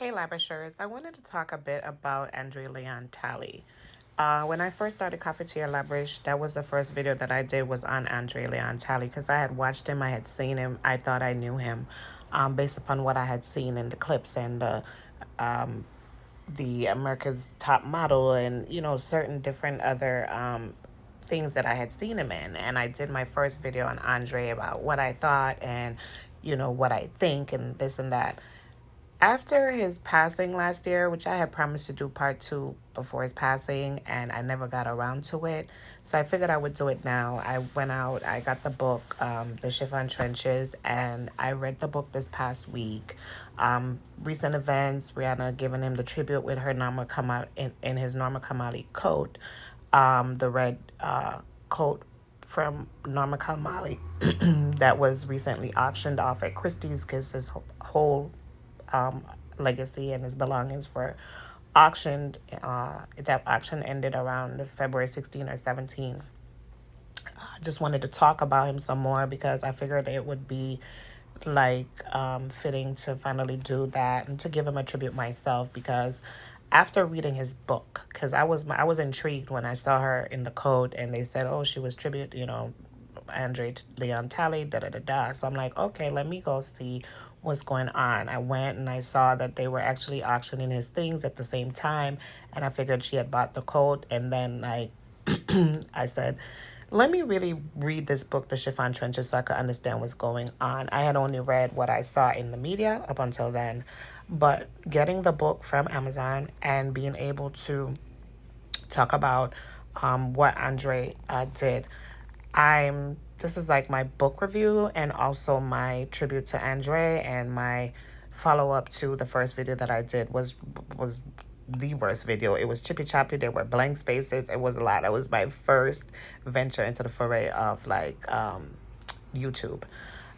Hey, Lavishers. I wanted to talk a bit about Andre Leon Talley. When I first started Cafetier Labrish, that was the first video that I did was on Andre Leon Talley because I had watched him, I had seen him, I thought I knew him, based upon what I had seen in the clips and the America's Top Model and certain different other things that I had seen him in. And I did my first video on Andre about what I thought and what I think and this and that. After his passing last year, which I had promised to do part two before his passing, and I never got around to it, so I figured I would do it now. I went out, I got the book, The Chiffon Trenches, and I read the book this past week. Recent events, Rihanna giving him the tribute with her Norma Kamali in his Norma Kamali coat, the red coat from Norma Kamali that was recently auctioned off at Christie's because his whole legacy and his belongings were auctioned. That auction ended around February 16 or 17. I just wanted to talk about him some more because I figured it would be like fitting to finally do that and to give him a tribute myself because after reading his book, because I was intrigued when I saw her in the code and they said, oh, she was tribute, Andre Leon Talley, da da da da. So I'm like, okay, let me go see what's going on. I went and I saw that they were actually auctioning his things at the same time, and I figured she had bought the coat. And then I said, let me really read this book, The Chiffon Trenches, so I could understand what's going on. I had only read what I saw in the media up until then, but getting the book from Amazon and being able to talk about what Andre did. This is like my book review and also my tribute to Andre, and my follow up to the first video that I did was the worst video. It was chippy choppy. There were blank spaces. It was a lot. It was my first venture into the foray of YouTube.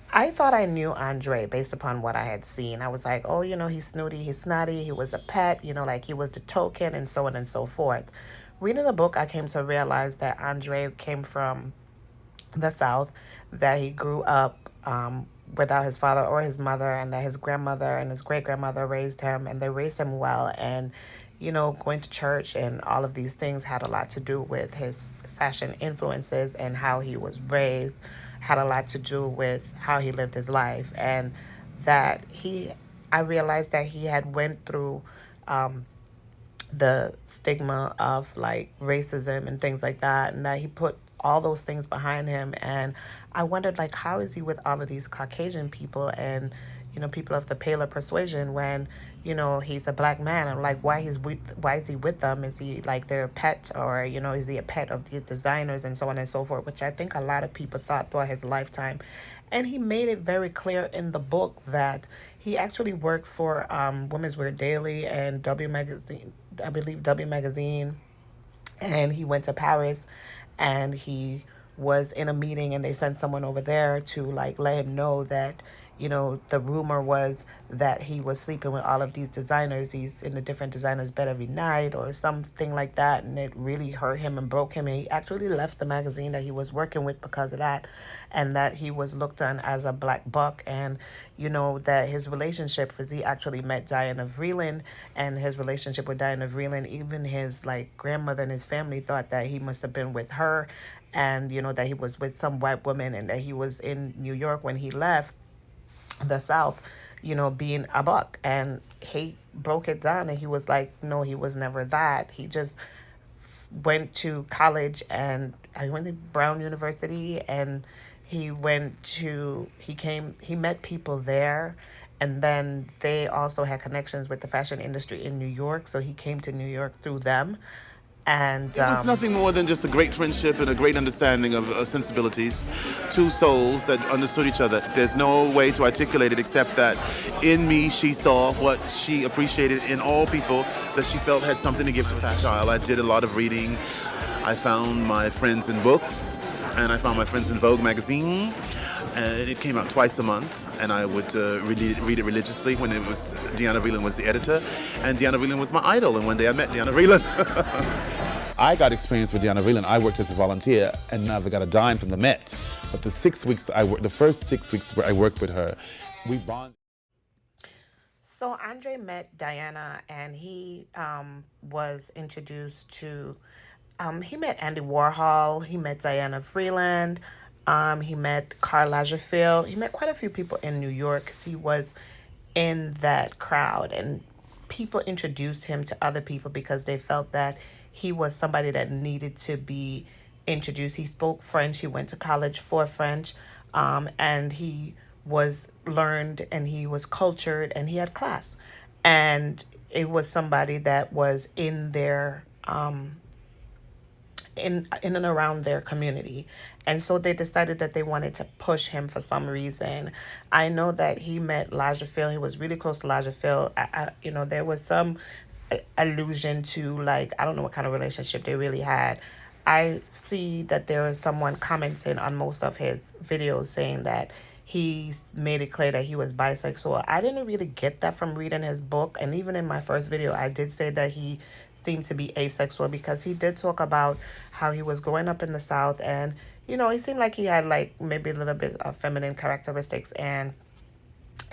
I thought I knew Andre based upon what I had seen. I was like, oh, he's snooty, he's snotty, he was a pet, like he was the token and so on and so forth. Reading the book, I came to realize that Andre came from the South, that he grew up without his father or his mother, and that his grandmother and his great grandmother raised him, and they raised him well. And, going to church and all of these things had a lot to do with his fashion influences, and how he was raised had a lot to do with how he lived his life. And I realized that he had went through the stigma of like racism and things like that, and that he put all those things behind him. And I wondered, like, how is he with all of these Caucasian people and people of the paler persuasion when he's a black man? I'm like, why is he with them? Is he like their pet, or is he a pet of these designers and so on and so forth, which I think a lot of people thought throughout his lifetime. And he made it very clear in the book that he actually worked for Women's Wear Daily and W Magazine, I believe W Magazine, and he went to Paris and he was in a meeting and they sent someone over there to like let him know that the rumor was that he was sleeping with all of these designers. He's in the different designers' bed every night or something like that. And it really hurt him and broke him. And he actually left the magazine that he was working with because of that. And that he was looked on as a black buck. And, that his relationship, because he actually met Diana Vreeland, and his relationship with Diana Vreeland, even his like grandmother and his family thought that he must have been with her. And, that he was with some white woman, and that he was in New York when he left the South, being a buck. And he broke it down and he was like, no, he was never that. He just went to college, and I went to Brown University, and he met people there. And then they also had connections with the fashion industry in New York. So he came to New York through them. And it was nothing more than just a great friendship and a great understanding of sensibilities. Two souls that understood each other. There's no way to articulate it except that in me she saw what she appreciated in all people that she felt had something to give to fashion. I did a lot of reading. I found my friends in books, and I found my friends in Vogue magazine. And it came out twice a month, and I would read it religiously when Deanna Vreeland was the editor, and Deanna Vreeland was my idol, and one day I met Deanna Vreeland. I got experience with Deanna Vreeland. I worked as a volunteer and never got a dime from the Met. But the first 6 weeks where I worked with her, we bonded. So Andre met Diana, and he was introduced to. He met Andy Warhol. He met Diana Freeland. He met Karl Lagerfeld. He met quite a few people in New York because he was in that crowd, and people introduced him to other people because they felt that he was somebody that needed to be introduced. He spoke French. He went to college for French, and he was learned and he was cultured and he had class, and it was somebody that was in their in and around their community. And so they decided that they wanted to push him for some reason. I know that he met Lagerfeld. He was really close to Lagerfeld. There was some allusion to, like, I don't know what kind of relationship they really had. I see that there is someone commenting on most of his videos saying that he made it clear that he was bisexual. I didn't really get that from reading his book. And even in my first video, I did say that he seemed to be asexual because he did talk about how he was growing up in the South, and, he seemed like he had, like, maybe a little bit of feminine characteristics, and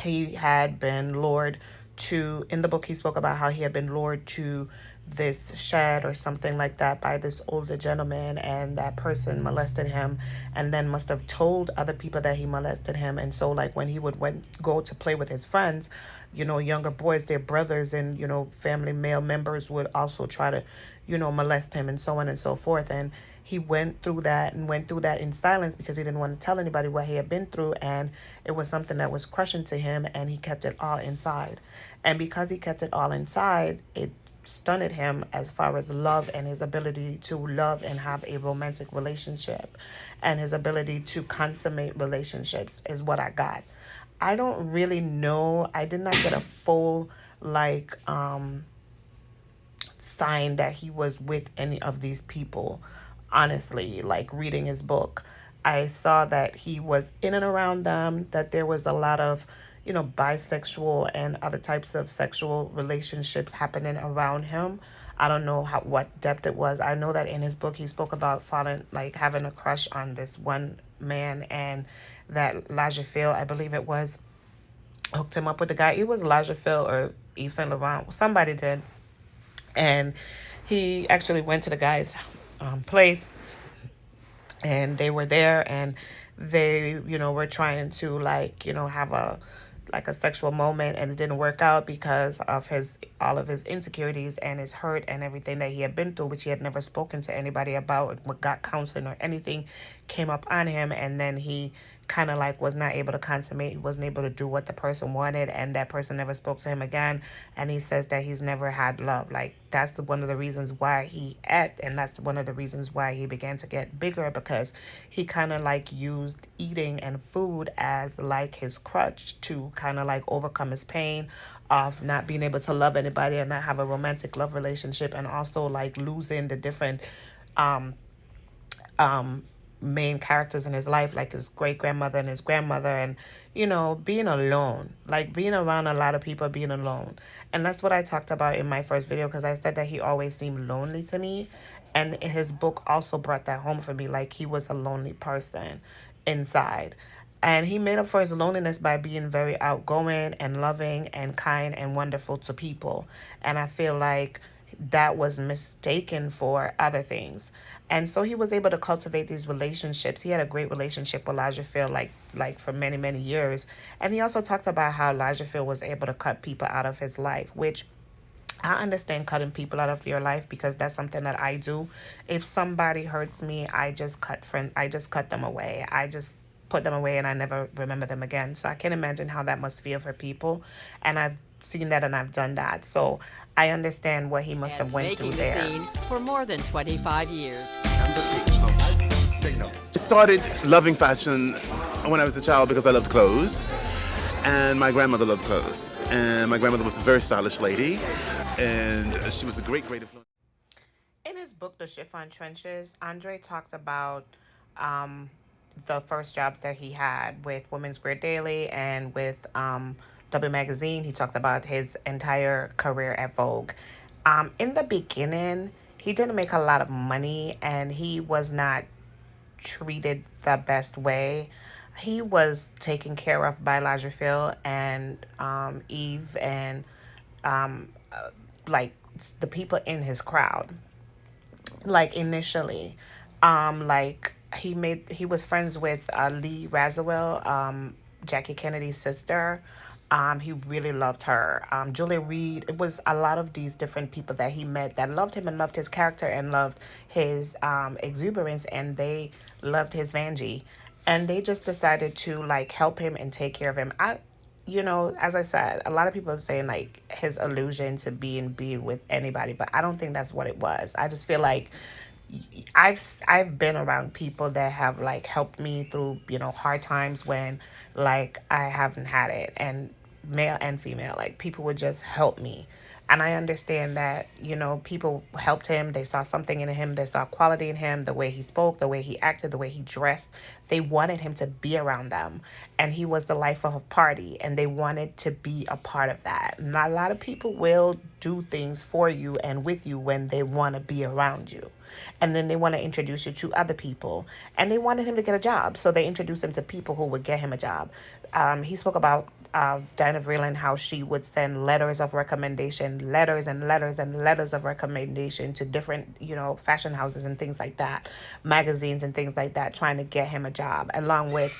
he had been lured to, in the book he spoke about how he had been lured to this shed or something like that by this older gentleman, and that person molested him and then must have told other people that he molested him. And so, like, when he would go to play with his friends, younger boys, their brothers and, family male members would also try to, molest him, and so on and so forth. And he went through that in silence because he didn't want to tell anybody what he had been through, and it was something that was crushing to him, and he kept it all inside. And because he kept it all inside, it stunted him as far as love and his ability to love and have a romantic relationship, and his ability to consummate relationships is what I got. I don't really know. I did not get a full, like, sign that he was with any of these people. Honestly, like, reading his book, I saw that he was in and around them, that there was a lot of, bisexual and other types of sexual relationships happening around him. I don't know what depth it was. I know that in his book he spoke about falling, like, having a crush on this one man, and that Lagerfeld, I believe it was, hooked him up with the guy. It was Lagerfeld or Yves Saint Laurent. Somebody did. And he actually went to the guy's place, and they were there, and they, were trying to, like, have a sexual moment, and it didn't work out because of all of his insecurities and his hurt and everything that he had been through, which he had never spoken to anybody about, what got counseling or anything came up on him. And then he kind of, like, was not able to consummate. He wasn't able to do what the person wanted, and that person never spoke to him again. And he says that he's never had love. Like, that's one of the reasons why he ate, and that's one of the reasons why he began to get bigger, because he kind of, like, used eating and food as, like, his crutch to kind of, like, overcome his pain of not being able to love anybody and not have a romantic love relationship, and also, like, losing the different um um main characters in his life, like his great grandmother and his grandmother, and, being alone, like, being around a lot of people, being alone. And that's what I talked about in my first video, because I said that he always seemed lonely to me, and his book also brought that home for me. Like, he was a lonely person inside, and he made up for his loneliness by being very outgoing and loving and kind and wonderful to people. And I feel like that was mistaken for other things. And so he was able to cultivate these relationships. He had a great relationship with Lagerfeld, like for many, many years. And he also talked about how Lagerfeld was able to cut people out of his life, which I understand cutting people out of your life, because that's something that I do. If somebody hurts me, I just cut them away. I just put them away, and I never remember them again. So I can imagine how that must feel for people. And I've seen that, and I've done that. So I understand what he must have And went through making the there. scene for more than 25 years. I started loving fashion when I was a child because I loved clothes, and my grandmother loved clothes. And my grandmother was a very stylish lady, and she was a great, great influence. In his book, The Chiffon Trenches, Andre talked about um, the first jobs that he had with Women's Wear Daily and with W Magazine. He talked about his entire career at Vogue. In the beginning, he didn't make a lot of money, and he was not treated the best way. he was taken care of by Lagerfeld and Eve and like the people in his crowd. Like initially, like he was friends with Lee Radziwill, Jackie Kennedy's sister. He really loved her. Julia Reed. It was a lot of these different people that he met that loved him and loved his character and loved his exuberance, and they loved his Vanjie, and they just decided to like help him and take care of him. As I said, a lot of people are saying like his illusion to be with anybody, but I don't think that's what it was. I just feel like I've been around people that have like helped me through hard times when like I haven't had it, and male and female, like people would just help me. And I understand that, people helped him. They saw something in him. They saw quality in him, the way he spoke, the way he acted, the way he dressed. They wanted him to be around them. And he was the life of a party. And they wanted to be a part of that. Not a lot of people will do things for you and with you when they want to be around you. And then they want to introduce you to other people. And they wanted him to get a job. So they introduced him to people who would get him a job. He spoke about Diana Vreeland, how she would send letters of recommendation, letters and letters and letters of recommendation to different, fashion houses and things like that, magazines and things like that, trying to get him a job, along with,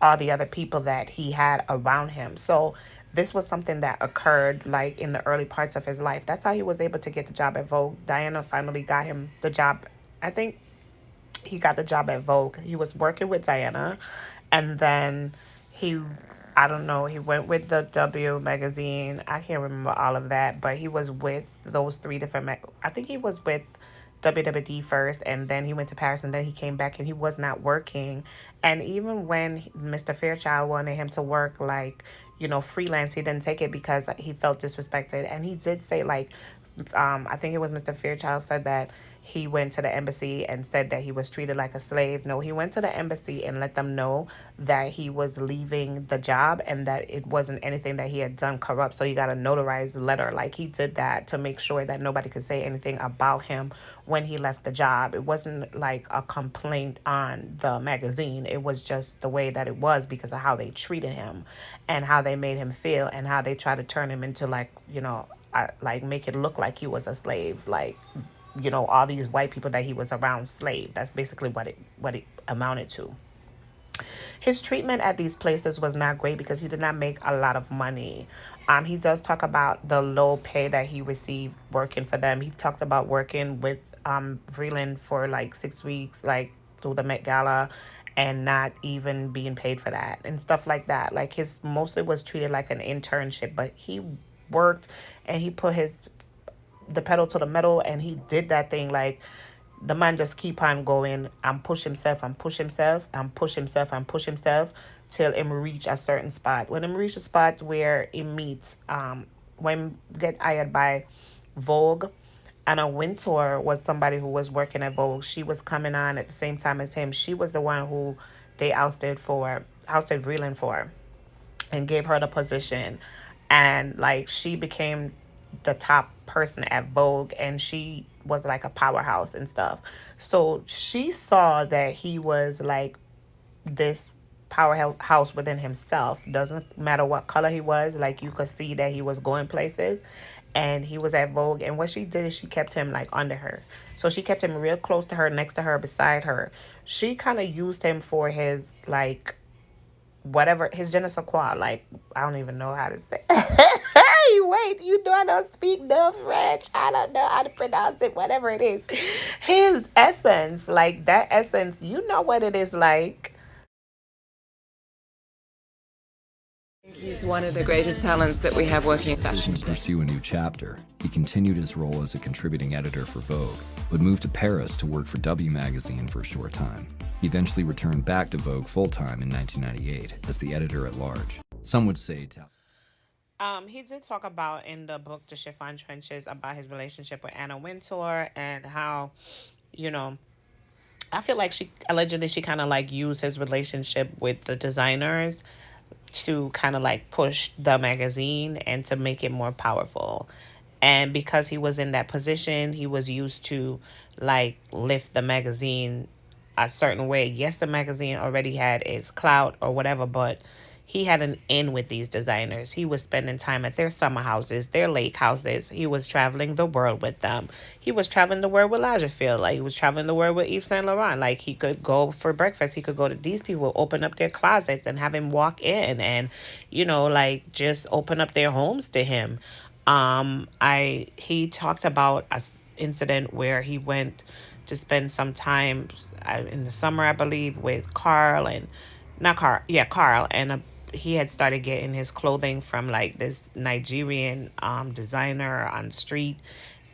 all the other people that he had around him. So this was something that occurred like in the early parts of his life. That's how he was able to get the job at Vogue. Diana finally got him the job. I think he got the job at Vogue. He was working with Diana, and then he, I don't know, he went with the W magazine. I can't remember all of that, but he was with those three different, I think he was with WWD first, and then he went to Paris, and then he came back, and he was not working. And even when Mr. Fairchild wanted him to work like, freelance, he didn't take it because he felt disrespected. And he did say like, I think it was Mr. Fairchild said that he went to the embassy and said that he was treated like a slave. No, he went to the embassy and let them know that he was leaving the job and that it wasn't anything that he had done corrupt. So he got a notarized letter. Like he did that to make sure that nobody could say anything about him when he left the job. It wasn't like a complaint on the magazine. It was just the way that it was because of how they treated him and how they made him feel and how they tried to turn him into like, like make it look like he was a slave, like all these white people that he was around slave. That's basically what it amounted to. His treatment at these places was not great because he did not make a lot of money. He does talk about the low pay that he received working for them. He talked about working with Vreeland for like 6 weeks, like through the Met Gala, and not even being paid for that and stuff like that. Like his mostly was treated like an internship, but he worked and he put the pedal to the metal, and he did that thing like the man just keep on going and push himself and push himself and push himself and push himself till him reach a certain spot. When him reach a spot where he meets when get hired by Vogue, Anna Wintour was somebody who was working at Vogue. She was coming on at the same time as him. She was the one who they ousted Vreeland for and gave her the position. And like she became the top person at Vogue, and she was like a powerhouse and stuff. So she saw that he was like this powerhouse within himself. Doesn't matter what color he was, like you could see that he was going places, and he was at Vogue. And what she did is she kept him like under her. So she kept him real close to her, next to her, beside her. She kind of used him for his like whatever, his je ne sais quoi, like I don't even know how to say. Hey, wait, I don't speak no French. I don't know how to pronounce it, whatever it is. His essence, like that essence, you know what it is like. He's one of the greatest talents that we have working in fashion To today. pursue a new chapter, he continued his role as a contributing editor for Vogue, but moved to Paris to work for W magazine for a short time. He eventually returned back to Vogue full-time in 1998 as the editor-at-large. Some would say He did talk about in the book The Chiffon Trenches about his relationship with Anna Wintour and how, you know, I feel like she kind of like used his relationship with the designers to kind of like push the magazine and to make it more powerful. And because he was in that position, he was used to like lift the magazine a certain way. Yes, the magazine already had its clout or whatever, but he had an in with these designers. He was spending time at their summer houses, their lake houses. He was traveling the world with them. He was traveling the world with Lagerfeld. Like, he was traveling the world with Yves Saint Laurent. Like, he could go for breakfast. He could go to these people, open up their closets and have him walk in and, like, just open up their homes to him. He talked about a incident where he went to spend some time in the summer, I believe, with Carl and not Carl, yeah, Carl, and he had started getting his clothing from like this Nigerian designer on the street,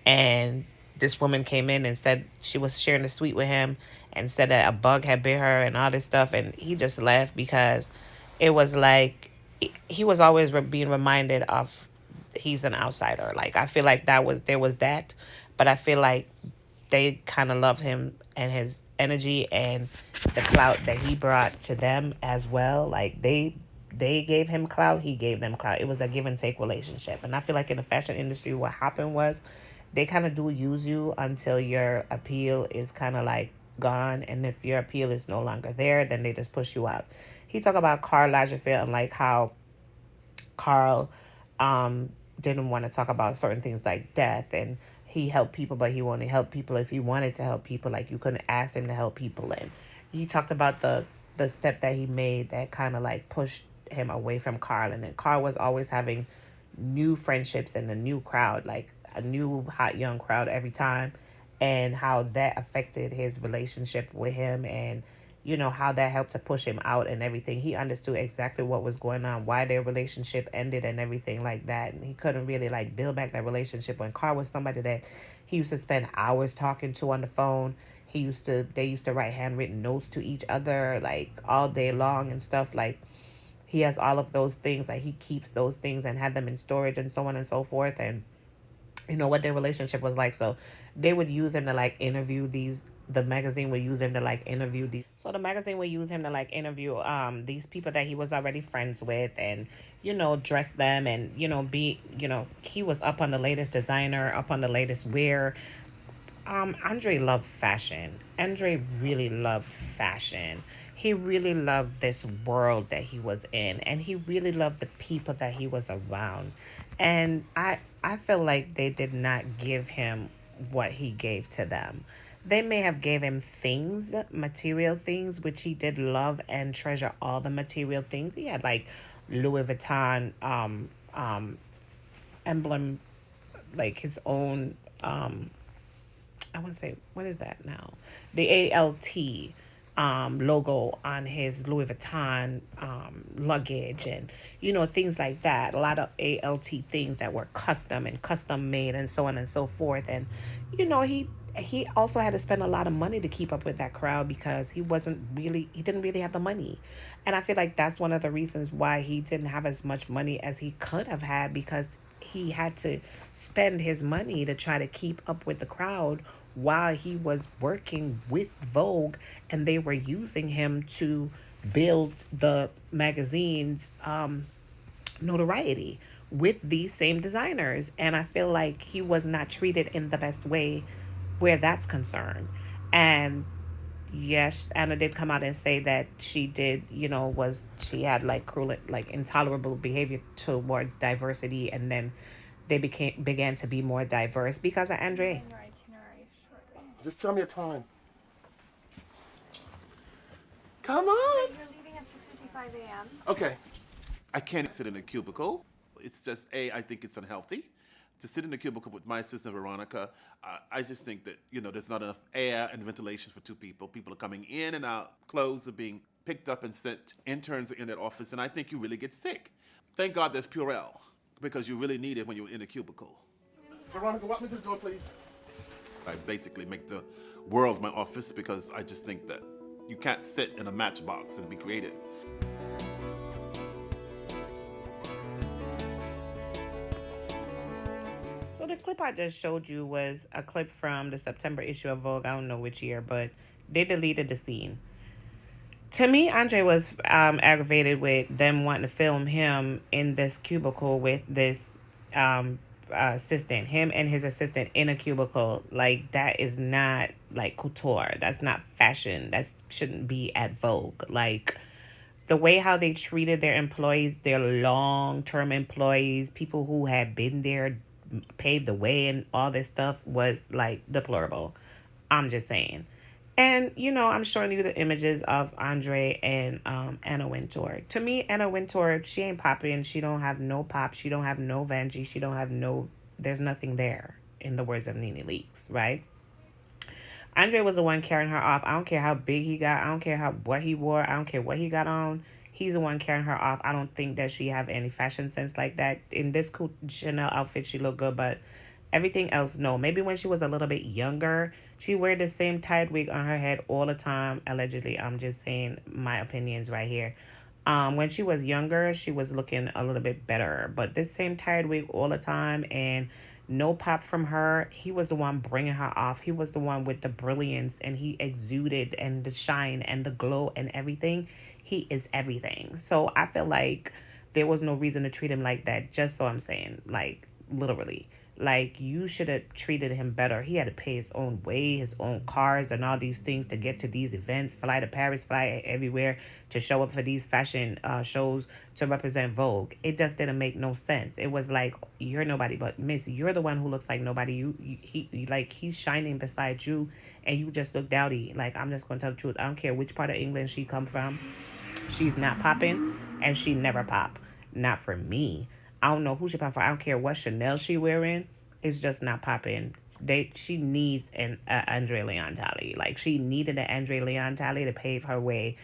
and this woman came in and said she was sharing a suite with him and said that a bug had bit her and all this stuff, and he just left because it was like he was always being reminded of he's an outsider. Like, I feel like there was that, but I feel like they kind of loved him and his energy and the clout that he brought to them as well. Like, they gave him clout, he gave them clout. It was a give and take relationship. And I feel like in the fashion industry, what happened was they kind of do use you until your appeal is kind of like gone. And if your appeal is no longer there, then they just push you out. He talked about Karl Lagerfeld and like how Carl didn't want to talk about certain things like death, and he helped people, but he only helped people if he wanted to help people. Like, you couldn't ask him to help people. And he talked about the step that he made that kind of like pushed him away from Carl. And then Carl was always having new friendships and a new crowd, like a new hot young crowd every time, and how that affected his relationship with him, and how that helped to push him out and everything. He understood exactly what was going on, why their relationship ended and everything like that. And he couldn't really like build back that relationship when Carl was somebody that he used to spend hours talking to on the phone. They used to write handwritten notes to each other like all day long and stuff. Like, he has all of those things, like he keeps those things and had them in storage and so on and so forth. And what their relationship was like. So they would use him to like interview the magazine would use him to like interview these. So the magazine would use him to like interview these people that he was already friends with, and dress them, and be he was up on the latest designer, up on the latest wear. Andre loved fashion. Andre really loved fashion. He really loved this world that he was in, and he really loved the people that he was around. And I feel like they did not give him what he gave to them. They may have gave him things, material things, which he did love and treasure all the material things. He had like Louis Vuitton emblem, like his own I want to say, what is that now? The ALT logo on his Louis Vuitton luggage, and things like that. A lot of ALT things that were custom and custom made and so on and so forth. And he also had to spend a lot of money to keep up with that crowd because he didn't really have the money. And I feel like that's one of the reasons why he didn't have as much money as he could have had, because he had to spend his money to try to keep up with the crowd while he was working with Vogue, and they were using him to build the magazine's notoriety with these same designers. And I feel like he was not treated in the best way where that's concerned. And yes, Anna did come out and say that she did, she had like cruel, like intolerable behavior towards diversity, and then they began to be more diverse because of Andre. Just tell me a time. Come on. You're leaving at 6:55 a.m. Okay. I can't sit in a cubicle. It's just, I think it's unhealthy. To sit in a cubicle with my sister Veronica, I just think that, there's not enough air and ventilation for two people. People are coming in and out. Clothes are being picked up and sent. Interns are in that office, and I think you really get sick. Thank God there's Purell, because you really need it when you're in a cubicle. Veronica, walk me to the door, please. I basically make the world my office because I just think that you can't sit in a matchbox and be creative. So the clip I just showed you was a clip from the September issue of Vogue. I don't know which year, but they deleted the scene. To me, Andre was aggravated with them wanting to film him in this cubicle with this assistant, him and his assistant in a cubicle. Like, that is not like couture. That's not fashion. That shouldn't be at Vogue. Like, the way how they treated their employees, their long-term employees, people who had been there, paved the way and all this stuff, was like deplorable. I'm just saying. And, I'm showing you the images of Andre and Anna Wintour. To me, Anna Wintour, she ain't popping. She don't have no pop. She don't have no Vanjie. She don't have no... There's nothing there, in the words of Nene Leakes, right? Andre was the one carrying her off. I don't care how big he got. I don't care what he wore. I don't care what he got on. He's the one carrying her off. I don't think that she have any fashion sense like that. In this cool Chanel outfit, she looked good, but everything else, no. Maybe when she was a little bit younger, she wear the same tied wig on her head all the time. Allegedly, I'm just saying my opinions right here. When she was younger, she was looking a little bit better. But this same tied wig all the time and no pop from her. He was the one bringing her off. He was the one with the brilliance, and he exuded, and the shine and the glow and everything. He is everything. So I feel like there was no reason to treat him like that. Just so I'm saying, like, literally. Like, you should have treated him better. He had to pay his own way, his own cars, and all these things to get to these events, fly to Paris, fly everywhere to show up for these fashion shows to represent Vogue. It just didn't make no sense. It was like, you're nobody, but Miss, you're the one who looks like nobody. He's shining beside you, and you just look dowdy. Like, I'm just gonna tell the truth. I don't care which part of England she come from. She's not popping, and she never pop. Not for me. I don't know who she pop for. I don't care what Chanel she wearing. It's just not popping. She needs an Andre Leon Talley. Like, she needed an Andre Leon Talley to pave her way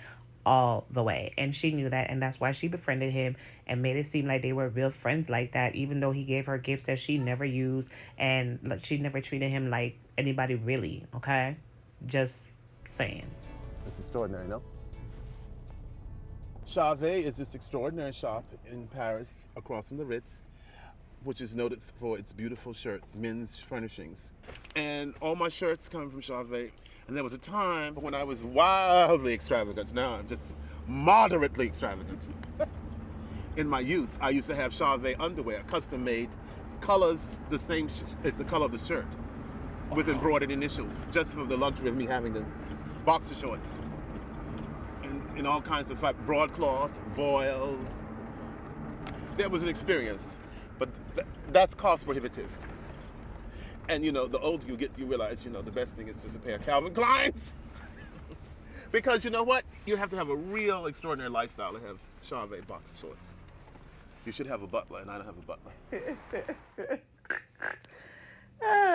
all the way. And she knew that, and that's why she befriended him and made it seem like they were real friends like that, even though he gave her gifts that she never used, and she never treated him like anybody really, okay? Just saying. It's extraordinary, no? Charvet is this extraordinary shop in Paris across from the Ritz, which is noted for its beautiful shirts, men's furnishings. And all my shirts come from Charvet. And there was a time when I was wildly extravagant. Now I'm just moderately extravagant. In my youth, I used to have Charvet underwear, custom made, colors the same as the color of the shirt, with embroidered initials, just for the luxury of me having them. Boxer shorts. In all kinds of broadcloth, voile. That was an experience, but that's cost prohibitive. And the older you get, you realize, the best thing is just a pair of Calvin Kleins. Because you know what? You have to have a real extraordinary lifestyle to have Charvet boxer shorts. You should have a butler, and I don't have a butler.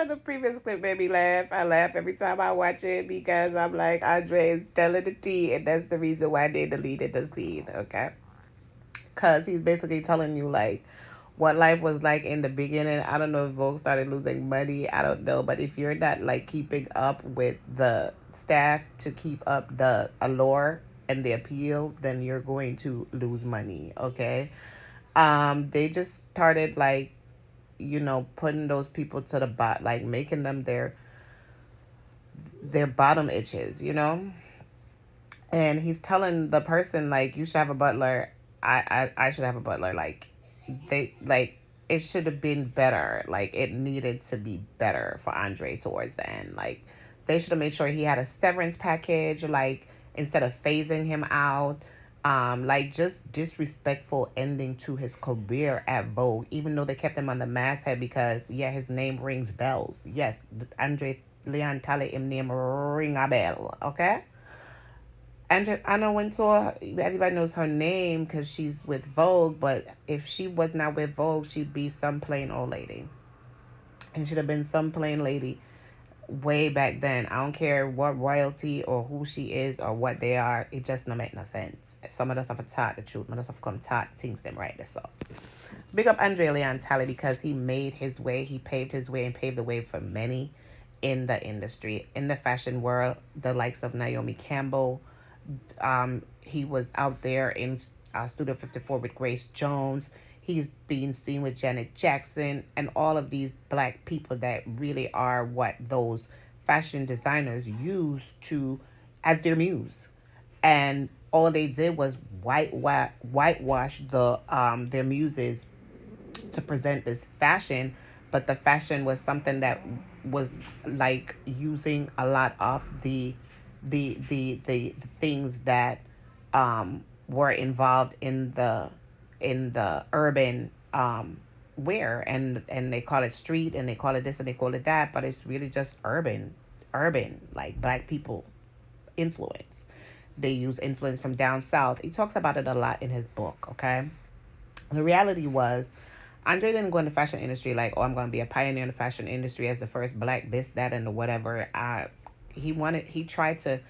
The previous clip made me laugh. I laugh every time I watch it because I'm like, Andre is telling the tea, and that's the reason why they deleted the scene, okay? Because he's basically telling you, like, what life was like in the beginning. I don't know if Vogue started losing money. I don't know. But if you're not, like, keeping up with the staff to keep up the allure and the appeal, then you're going to lose money, okay? They just started, like, putting those people to the bottom, like making them their bottom itches, And he's telling the person, like, you should have a butler. I should have a butler. Like, it should have been better. Like, it needed to be better for Andre towards the end. Like, they should have made sure he had a severance package, like, instead of phasing him out. Like, just disrespectful ending to his career at Vogue, even though they kept him on the masthead because, yeah, his name rings bells. Yes, Andre Leon Talley, him name ring a bell, okay? Anna Wintour, everybody knows her name because she's with Vogue, but if she was not with Vogue, she'd be some plain old lady. And she'd have been some plain lady way back then. I don't care what royalty or who she is or what they are. It just don't make no sense. Some of us have to talk the truth. Some of us have come talk things them right. This up. Big up Andre Leon Talley because he made his way. He paved his way and paved the way for many in the industry, in the fashion world. The likes of Naomi Campbell. He was out there in Studio 54 with Grace Jones. He's being seen with Janet Jackson and all of these black people that really are what those fashion designers use as their muse. And all they did was whitewash their muses to present this fashion, but the fashion was something that was like using a lot of the things that were involved in the urban wear, and they call it street, and they call it this and they call it that, but it's really just urban, like black people influence. They use influence from down south. He talks about it a lot in his book, okay? The reality was, Andre didn't go in the fashion industry like, oh, I'm going to be a pioneer in the fashion industry as the first black this, that, and the whatever. He tried to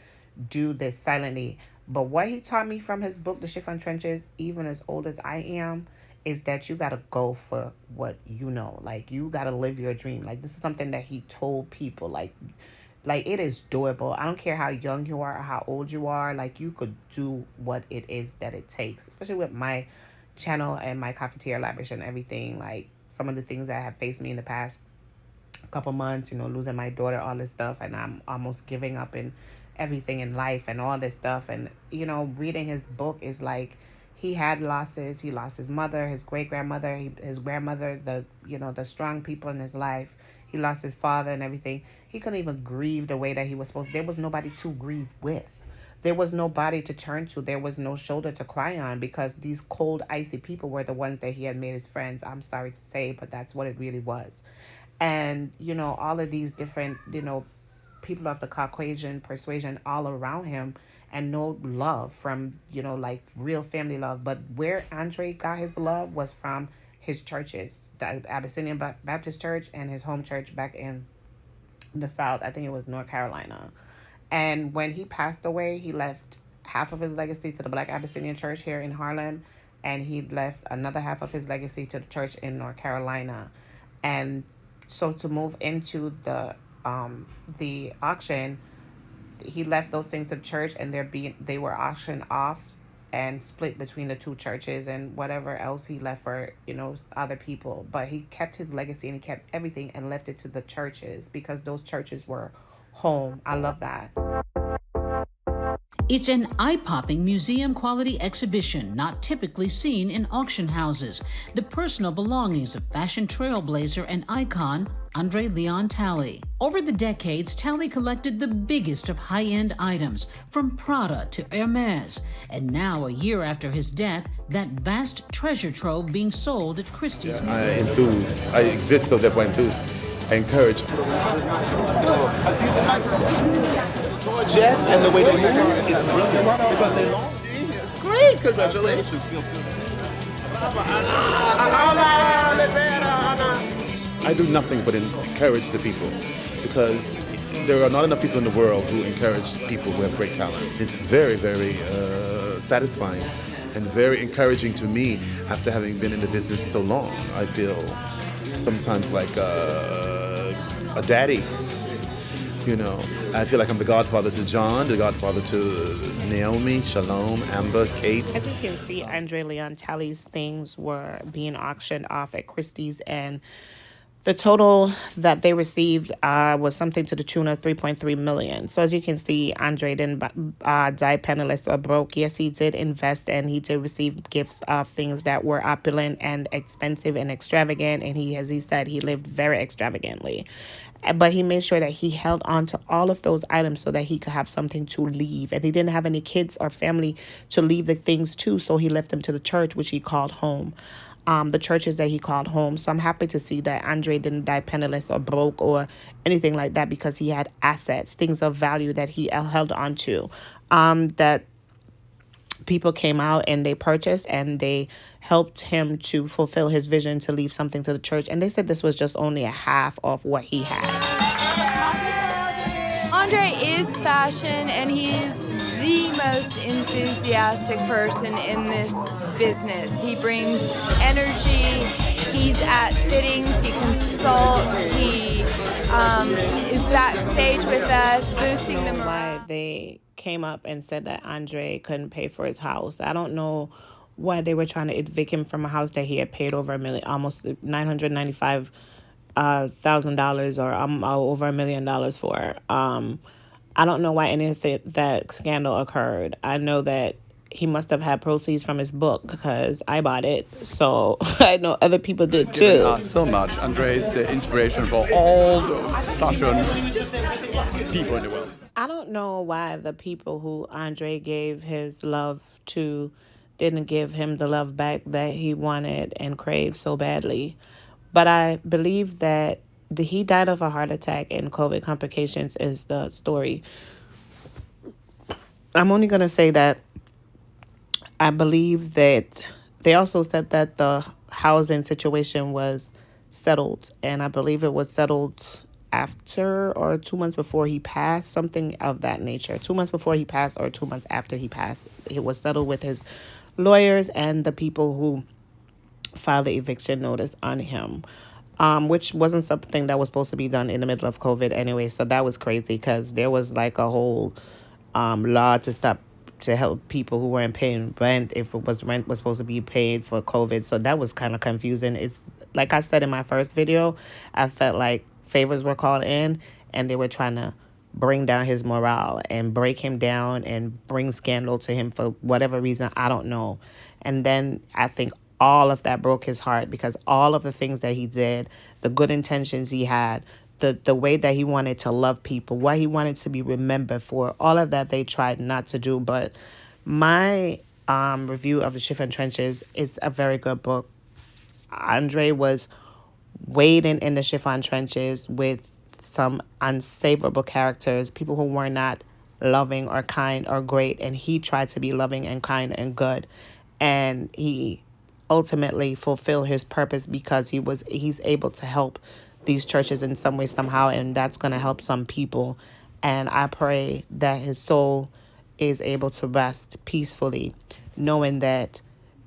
do this silently. But what he taught me from his book, The Chiffon Trenches, even as old as I am, is that you got to go for what you know. Like, you got to live your dream. Like, this is something that he told people. Like it is doable. I don't care how young you are or how old you are. Like, you could do what it is that it takes. Especially with my channel and my cafeteria elaboration and everything. Like, some of the things that have faced me in the past couple months, losing my daughter, all this stuff, and I'm almost giving up in everything in life and all this stuff. And reading his book is like, he had losses. He lost his mother, his great-grandmother, his grandmother, the strong people in his life. He lost his father and everything. He couldn't even grieve the way that he was supposed to. There was nobody to grieve with. There was nobody to turn to. There was no shoulder to cry on, because these cold, icy people were the ones that he had made his friends. I'm sorry to say, but that's what it really was. And, all of these different, people of the Caucasian persuasion all around him, and no love from, like real family love. But where Andre got his love was from his churches, the Abyssinian Baptist Church and his home church back in the South. I think it was North Carolina. And when he passed away, he left half of his legacy to the Black Abyssinian Church here in Harlem, and he left another half of his legacy to the church in North Carolina. And so to move into the auction, he left those things to the church, and they were auctioned off and split between the two churches and whatever else he left for, other people. But he kept his legacy and he kept everything and left it to the churches, because those churches were home. I love that. It's an eye-popping museum-quality exhibition not typically seen in auction houses. The personal belongings of fashion trailblazer and icon Andre Leon Talley. Over the decades, Talley collected the biggest of high-end items, from Prada to Hermes. And now, a year after his death, that vast treasure trove being sold at Christie's. I exist so therefore I enthuse. I encourage. Jets and the way they move is brilliant, because they long. It's great. Congratulations. I do nothing but encourage the people, because there are not enough people in the world who encourage people who have great talent. It's very, very satisfying and very encouraging to me after having been in the business so long. I feel sometimes like a daddy. I feel like I'm the godfather to John, the godfather to Naomi, Shalom, Amber, Kate. As you can see, Andre Leon Talley's things were being auctioned off at Christie's, and the total that they received was something to the tune of $3.3 million. So as you can see, Andre didn't die penniless or broke. Yes, he did invest, and he did receive gifts of things that were opulent and expensive and extravagant. And as he said, he lived very extravagantly. But he made sure that he held on to all of those items so that he could have something to leave. And he didn't have any kids or family to leave the things to, so he left them to the church, which he called home. The churches that he called home. So I'm happy to see that Andre didn't die penniless or broke or anything like that, because he had assets, things of value that he held on to, that people came out and they purchased, and they helped him to fulfill his vision to leave something to the church. And they said this was just only a half of what he had. Andre is fashion, and he's the most enthusiastic person in this business. He brings energy, he's at fittings, he consults, he is backstage with us, boosting the morale. Why they came up and said that Andre couldn't pay for his house. I don't know why they were trying to evict him from a house that he had paid over $1 million, almost $995,000 or over $1 million for. I don't know why any of that scandal occurred. I know that he must have had proceeds from his book because I bought it. So I know other people did too. Given us so much. Andre is the inspiration for all the fashion people in the world. I don't know why the people who Andre gave his love to didn't give him the love back that he wanted and craved so badly. But I believe that he died of a heart attack and COVID complications is the story. I'm only going to say that I believe that they also said that the housing situation was settled, and I believe it was settled after or 2 months before he passed, something of that nature. 2 months before he passed or 2 months after he passed. It was settled with his lawyers and the people who filed the eviction notice on him, which wasn't something that was supposed to be done in the middle of COVID anyway. So that was crazy because there was like a whole law to help people who weren't paying rent if it was rent was supposed to be paid for COVID. So that was kind of confusing. It's like I said in my first video, I felt like favors were called in and they were trying to bring down his morale and break him down and bring scandal to him for whatever reason, I don't know. And then I think all of that broke his heart because all of the things that he did, the good intentions he had, the way that he wanted to love people, what he wanted to be remembered for, all of that they tried not to do. But my review of The Chiffon Trenches is a very good book. Andre was wading in the chiffon trenches with some unsavourable characters, people who were not loving or kind or great, and he tried to be loving and kind and good. And he ultimately fulfilled his purpose because he's able to help these churches in some way, somehow, and that's going to help some people. And I pray that his soul is able to rest peacefully, knowing that,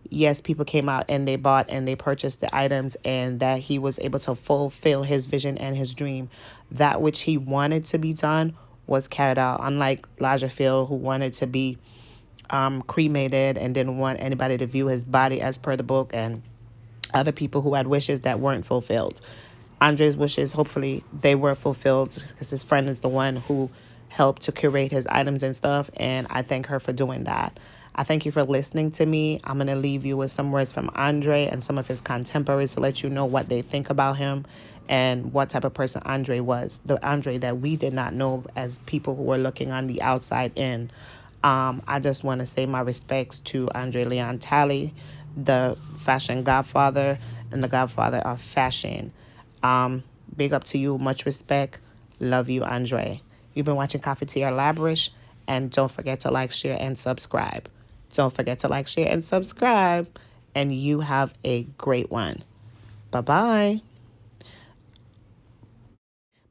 yes, people came out and they bought and they purchased the items and that he was able to fulfill his vision and his dream. That which he wanted to be done was carried out, unlike Lagerfeld, who wanted to be cremated and didn't want anybody to view his body as per the book, and other people who had wishes that weren't fulfilled. Andre's wishes, hopefully they were fulfilled because his friend is the one who helped to curate his items and stuff, and I thank her for doing that. I thank you for listening to me. I'm going to leave you with some words from Andre and some of his contemporaries to let you know what they think about him and what type of person Andre was, the Andre that we did not know as people who were looking on the outside in. I just want to say my respects to Andre Leon Talley, the fashion godfather and the godfather of fashion. Big up to you. Much respect. Love you, Andre. You've been watching Cafetiere Labrish, and don't forget to like, share, and subscribe. Don't forget to like, share, and subscribe, and you have a great one. Bye-bye.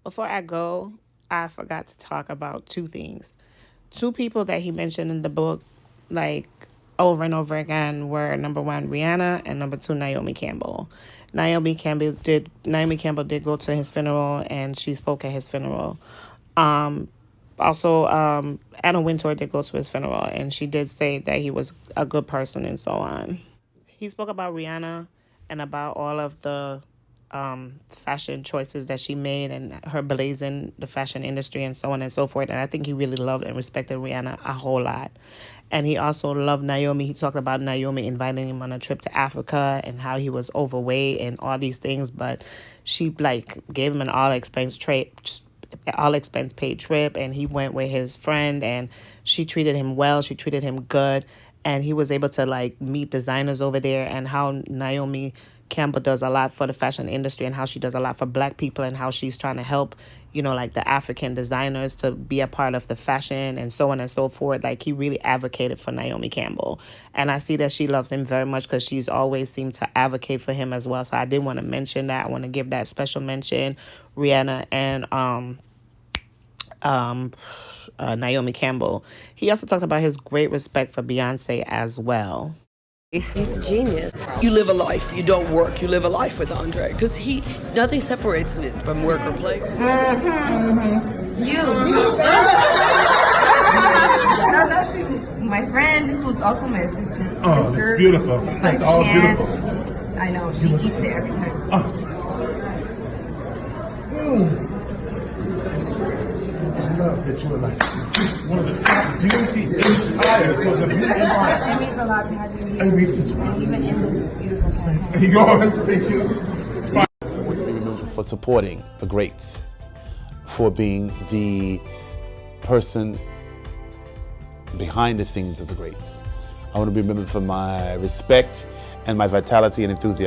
Before I go, I forgot to talk about two things. Two people that he mentioned in the book, like over and over again, were number one, Rihanna, and number two, Naomi Campbell. Naomi Campbell did go to his funeral, and she spoke at his funeral. Also, Anna Wintour did go to his funeral, and she did say that he was a good person and so on. He spoke about Rihanna and about all of the fashion choices that she made and her blazing the fashion industry and so on and so forth. And I think he really loved and respected Rihanna a whole lot. And he also loved Naomi. He talked about Naomi inviting him on a trip to Africa and how he was overweight and all these things. But she gave him an all expense paid trip, and he went with his friend, and she treated him well. She treated him good, and he was able to meet designers over there, and how Naomi Campbell does a lot for the fashion industry and how she does a lot for Black people and how she's trying to help, the African designers to be a part of the fashion and so on and so forth. He really advocated for Naomi Campbell. And I see that she loves him very much because she's always seemed to advocate for him as well. So I did want to mention that. I want to give that special mention, Rihanna and Naomi Campbell. He also talked about his great respect for Beyonce as well. He's a genius. You live a life. You don't work. You live a life with Andre because nothing separates it from work or play. You. That's actually my friend, who's also my assistant. Oh, sister. it's beautiful. It's all beautiful. I know. She eats it every time. love that you are like one of the top beauty inspires. So the beauty empire. It means a lot to have you here. And even in this beautiful campaign. There you go. Thank you. I want to be remembered for supporting the greats, for being the person behind the scenes of the greats. I want to be remembered for my respect and my vitality and enthusiasm.